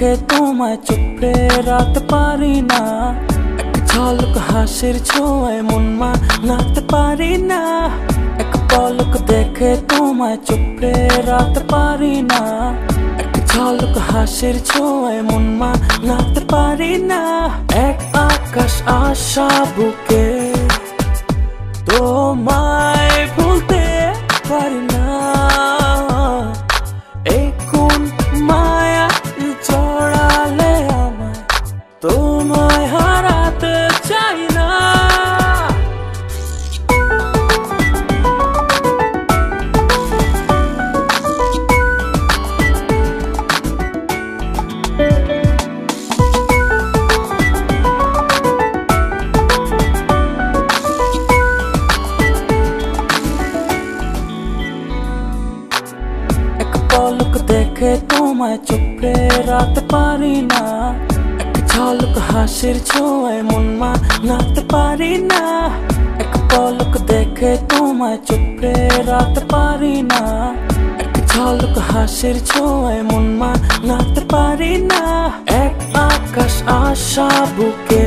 দেখে তোমায় চোখে রাত পারি না, এক ঝলক হাসির ছোঁয়ায় মন মানাতে পারি না, এক পলক দেখে তোমায় চোখে রাত পারি না, এক ঝলক হাসির ছোঁয়ায় মন মানাতে পারি না। এক আকাশ আশা বুকে তোমায় ভুলতে পারি না, এই কোন মায়া জড়ালে আমায়, তোমায় হারাতে চাই না। পলক দেখে তোমায় চোখে রাত পারি না, এক ঝলক হাসির ছোঁয়ায় মন মানাতে পারি না, এক পলক দেখে তোমায় চোখে রাত পারি না, এক ঝলক হাসির ছোঁয়ায় মন মানাতে পারি না। এক আকাশ আশা বুকে